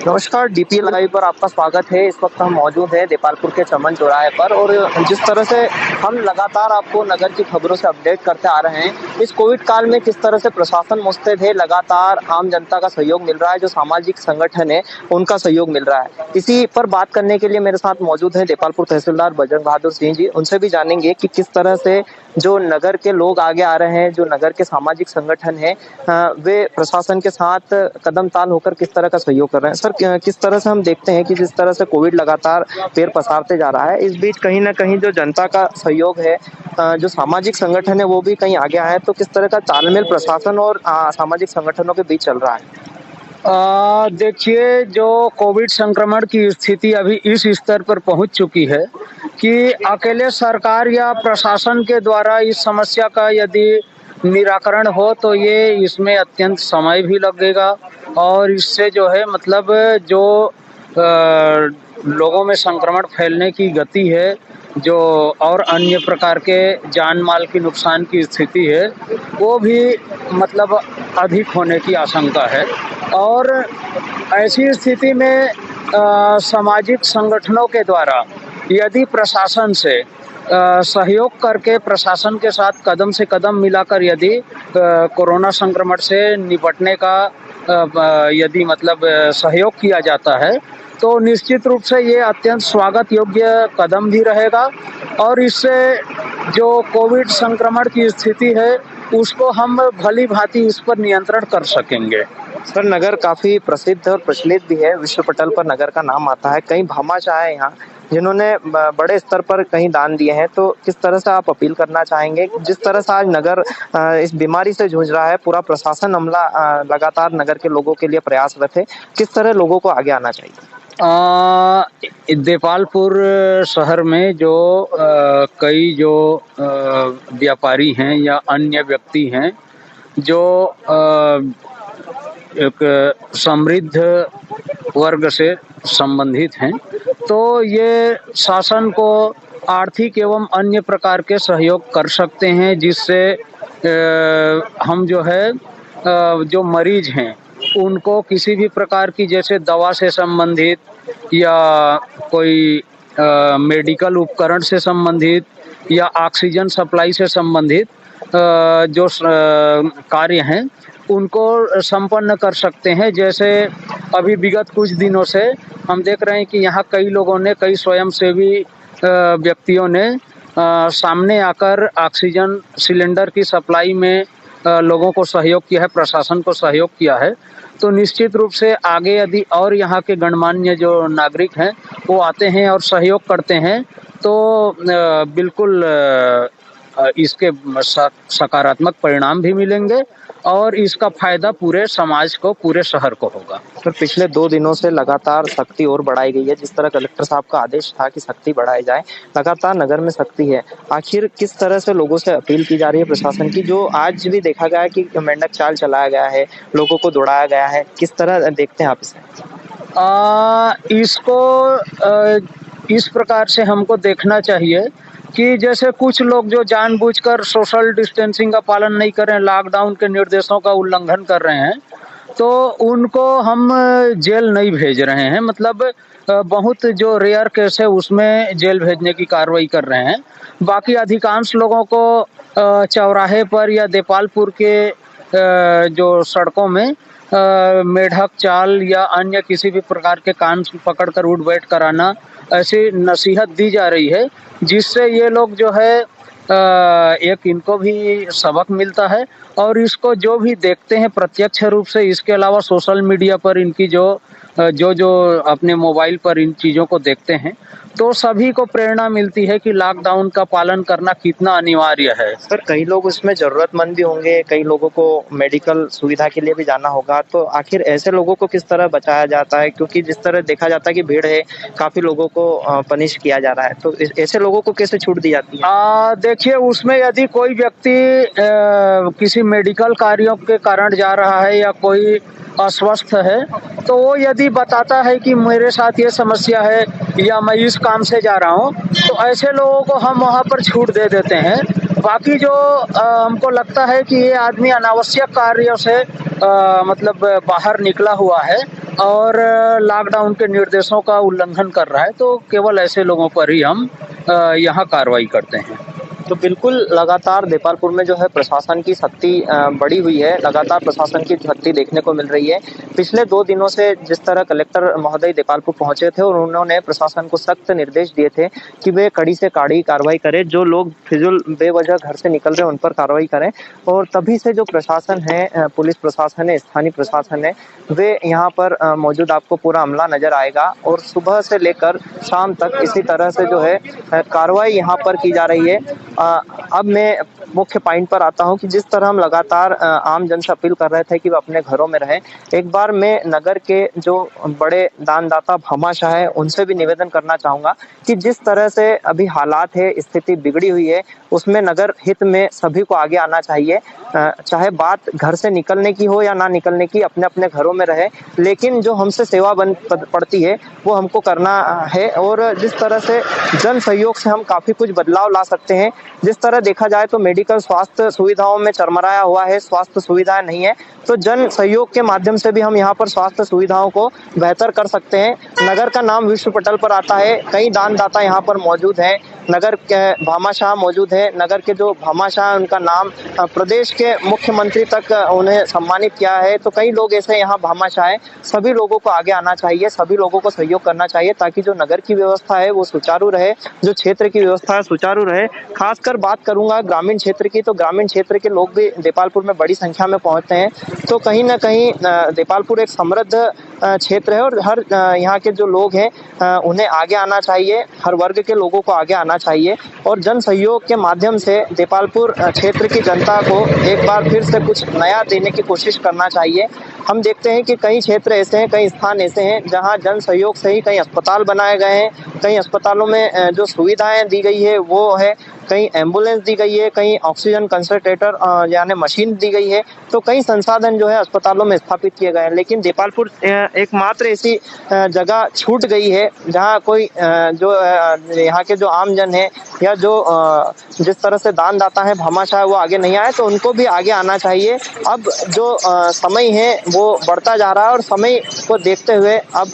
नमस्कार, DP live पर आपका स्वागत है। इस वक्त हम मौजूद हैं देपालपुर के चमन चौराहे पर और जिस तरह से हम लगातार आपको नगर की खबरों से अपडेट करते आ रहे हैं, इस कोविड काल में किस तरह से प्रशासन मुस्तैद है, लगातार आम जनता का सहयोग मिल रहा है, जो सामाजिक संगठन है उनका सहयोग मिल रहा है। इसी पर बात करने के लिए मेरे साथ मौजूद हैं देपालपुर तहसीलदार बजरंग बहादुर सिंह जी। उनसे भी जानेंगे कि किस तरह से जो नगर के लोग आगे आ रहे हैं, जो नगर के सामाजिक संगठन है, वे प्रशासन के साथ कदम ताल होकर किस तरह का सहयोग कर रहे हैं। सर, किस तरह से हम देखते हैं कि जिस तरह से कोविड लगातार पैर पसारते जा रहा है, इस बीच कहीं ना कहीं जो जनता का सहयोग है, जो सामाजिक संगठन है, वो भी कहीं आगे आए, तो किस तरह का तालमेल प्रशासन और सामाजिक संगठनों के बीच चल रहा है? देखिए, जो कोविड संक्रमण की स्थिति अभी इस स्तर पर पहुंच चुकी है कि अकेले सरकार या प्रशासन के द्वारा इस समस्या का यदि निराकरण हो तो ये इसमें अत्यंत समय भी लगेगा और इससे जो है मतलब जो लोगों में संक्रमण फैलने की गति है, जो और अन्य प्रकार के जान माल की नुकसान की स्थिति है, वो भी मतलब अधिक होने की आशंका है। और ऐसी स्थिति में सामाजिक संगठनों के द्वारा यदि प्रशासन से सहयोग करके प्रशासन के साथ कदम से कदम मिलाकर यदि कोरोना संक्रमण से निपटने का यदि मतलब सहयोग किया जाता है तो निश्चित रूप से ये अत्यंत स्वागत योग्य कदम भी रहेगा और इससे जो कोविड संक्रमण की स्थिति है उसको हम भली भांति इस पर नियंत्रण कर सकेंगे। सर, नगर काफी प्रसिद्ध और प्रचलित भी है, विश्व पटल पर नगर का नाम आता है। कई भामाशाह है यहाँ जिन्होंने बड़े स्तर पर कहीं दान दिए हैं, तो किस तरह से आप अपील करना चाहेंगे? जिस तरह से आज नगर इस बीमारी से जूझ रहा है, पूरा प्रशासन अमला लगातार नगर के लोगों के लिए प्रयासरत है, किस तरह लोगों को आगे आना चाहिए? देपालपुर शहर में जो कई जो व्यापारी हैं या अन्य व्यक्ति हैं जो एक समृद्ध वर्ग से संबंधित हैं, तो ये शासन को आर्थिक एवं अन्य प्रकार के सहयोग कर सकते हैं, जिससे हम जो है जो मरीज हैं उनको किसी भी प्रकार की जैसे दवा से संबंधित या कोई मेडिकल उपकरण से संबंधित या ऑक्सीजन सप्लाई से संबंधित जो कार्य हैं उनको संपन्न कर सकते हैं। जैसे अभी विगत कुछ दिनों से हम देख रहे हैं कि यहाँ कई लोगों ने, कई स्वयंसेवी व्यक्तियों ने सामने आकर ऑक्सीजन सिलेंडर की सप्लाई में लोगों को सहयोग किया है, प्रशासन को सहयोग किया है। तो निश्चित रूप से आगे यदि और यहाँ के गणमान्य जो नागरिक हैं वो आते हैं और सहयोग करते हैं तो बिल्कुल इसके सकारात्मक परिणाम भी मिलेंगे और इसका फायदा पूरे समाज को, पूरे शहर को होगा। सर, पिछले 2 दिनों से लगातार सख्ती और बढ़ाई गई है। जिस तरह कलेक्टर साहब का आदेश था कि सख्ती बढ़ाई जाए, लगातार नगर में सख्ती है। आखिर किस तरह से लोगों से अपील की जा रही है प्रशासन की, जो आज भी देखा गया है कि मेंढक चाल चलाया गया है, लोगों को दौड़ाया गया है, किस तरह देखते हैं आप इसे? इसको इस प्रकार से हमको देखना चाहिए कि जैसे कुछ लोग जो जानबूझकर सोशल डिस्टेंसिंग का पालन नहीं कर रहे हैं, लॉकडाउन के निर्देशों का उल्लंघन कर रहे हैं, तो उनको हम जेल नहीं भेज रहे हैं। मतलब बहुत जो रेयर केस है उसमें जेल भेजने की कार्रवाई कर रहे हैं। बाकी अधिकांश लोगों को चौराहे पर या देपालपुर के जो सड़कों में मेढक चाल या अन्य किसी भी प्रकार के कान पकड़कर उठ बैठ कराना, ऐसी नसीहत दी जा रही है, जिससे ये लोग जो है एक इनको भी सबक मिलता है और इसको जो भी देखते हैं प्रत्यक्ष रूप से, इसके अलावा सोशल मीडिया पर इनकी जो अपने मोबाइल पर इन चीज़ों को देखते हैं, तो सभी को प्रेरणा मिलती है कि लॉकडाउन का पालन करना कितना अनिवार्य है। सर, कई लोग उसमें जरूरतमंद भी होंगे, कई लोगों को मेडिकल सुविधा के लिए भी जाना होगा, तो आखिर ऐसे लोगों को किस तरह बचाया जाता है? क्योंकि जिस तरह देखा जाता है कि भीड़ है, काफी लोगों को पनिश किया जा रहा है, तो ऐसे लोगों को कैसे छूट दी जाती है? देखिए, उसमें यदि कोई व्यक्ति किसी मेडिकल कार्यों के कारण जा रहा है या कोई अस्वस्थ है, तो वो यदि बताता है कि मेरे साथ ये समस्या है या मैं इस काम से जा रहा हूँ, तो ऐसे लोगों को हम वहाँ पर छूट दे देते हैं। बाकी जो हमको लगता है कि ये आदमी अनावश्यक कार्यों से मतलब बाहर निकला हुआ है और लॉकडाउन के निर्देशों का उल्लंघन कर रहा है, तो केवल ऐसे लोगों पर ही हम यहाँ कार्रवाई करते हैं। तो बिल्कुल लगातार देपालपुर में जो है प्रशासन की शक्ति बढ़ी हुई है, लगातार प्रशासन की शक्ति देखने को मिल रही है। पिछले 2 दिनों से जिस तरह कलेक्टर महोदय देपालपुर पहुंचे थे और उन्होंने प्रशासन को सख्त निर्देश दिए थे कि वे कड़ी से कड़ी कार्रवाई करें, जो लोग फिजूल बेवजह घर से निकल रहे हैं उन पर कार्रवाई करें। और तभी से जो प्रशासन है, पुलिस प्रशासन है, स्थानीय प्रशासन है, वे यहाँ पर मौजूद आपको पूरा अमला नजर आएगा और सुबह से लेकर शाम तक इसी तरह से जो है कार्रवाई यहाँ पर की जा रही है। अब मैं मुख्य पॉइंट पर आता हूं कि जिस तरह हम लगातार आम जन से अपील कर रहे थे कि वो अपने घरों में रहें, एक बार मैं नगर के जो बड़े दानदाता भामाशाह है उनसे भी निवेदन करना चाहूंगा कि जिस तरह से अभी हालात है, स्थिति बिगड़ी हुई है, उसमें नगर हित में सभी को आगे आना चाहिए। चाहे बात घर से निकलने की हो या ना निकलने की, अपने अपने घरों में रहे, लेकिन जो हमसे सेवा बन पड़ती है वो हमको करना है। और जिस तरह से जन सहयोग से हम काफी कुछ बदलाव ला सकते हैं। जिस तरह देखा जाए तो मेडिकल स्वास्थ्य सुविधाओं में चरमराया हुआ है, स्वास्थ्य सुविधाएं नहीं है, तो जन सहयोग के माध्यम से भी हम यहाँ पर स्वास्थ्य सुविधाओं को बेहतर कर सकते हैं। नगर का नाम विश्व पटल पर आता है, कई दानदाता यहाँ पर मौजूद हैं, नगर के भामाशाह मौजूद है, नगर के जो भामाशाह उनका नाम प्रदेश के मुख्यमंत्री तक उन्हें सम्मानित किया है। तो कई लोग ऐसे यहाँ भामाशाह हैं, सभी लोगों को आगे आना चाहिए, सभी लोगों को सहयोग करना चाहिए ताकि जो नगर की व्यवस्था है वो सुचारू रहे, जो क्षेत्र की व्यवस्था है सुचारू रहे। खासकर बात करूंगा ग्रामीण क्षेत्र की, तो ग्रामीण क्षेत्र के लोग भी देपालपुर में बड़ी संख्या में पहुंचते हैं। तो कहीं ना कहीं देपालपुर एक समृद्ध क्षेत्र है और हर यहाँ के जो लोग हैं उन्हें आगे आना चाहिए, हर वर्ग के लोगों को आगे आना चाहिए और जन सहयोग के माध्यम से देपालपुर क्षेत्र की जनता को एक बार फिर से कुछ नया देने की कोशिश करना चाहिए। हम देखते हैं कि कई क्षेत्र ऐसे हैं, कई स्थान ऐसे हैं जहां जन सहयोग से ही कई अस्पताल बनाए गए हैं, कई अस्पतालों में जो सुविधाएं दी गई है वो है, कहीं एम्बुलेंस दी गई है, कहीं ऑक्सीजन कंसंट्रेटर यानी मशीन दी गई है, तो कई संसाधन जो है अस्पतालों में स्थापित किए गए हैं। लेकिन देपालपुर एकमात्र ऐसी जगह छूट गई है जहां कोई जो यहाँ के जो आम जन है या जो जिस तरह से दानदाता है भामाशाह वो आगे नहीं आए, तो उनको भी आगे आना चाहिए। अब जो समय है वो बढ़ता जा रहा है और समय को देखते हुए अब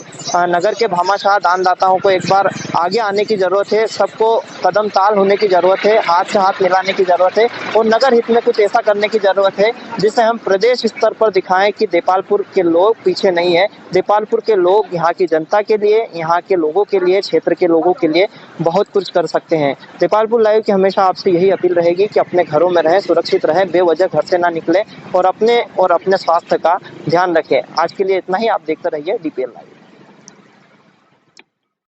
नगर के भामाशाह दानदाताओं को एक बार आगे आने की जरूरत है, सबको कदम ताल होने की जरूरत है, हाथ से हाथ मिलाने की जरूरत है और नगर हित में कुछ ऐसा करने की जरूरत है जिससे हम प्रदेश स्तर पर दिखाएं कि देपालपुर के लोग पीछे नहीं है। देपालपुर के लोग यहाँ की जनता के लिए, यहाँ के लोगों के लिए, क्षेत्र के लोगों के लिए बहुत कुछ कर सकते हैं। देपालपुर लाइव की हमेशा आपसे यही अपील रहेगी कि अपने घरों में रहें, सुरक्षित रहें, बेवजह घर से ना निकले और अपने स्वास्थ्य का ध्यान रखें। आज के लिए इतना ही, आप देखते रहिए DPL लाइव।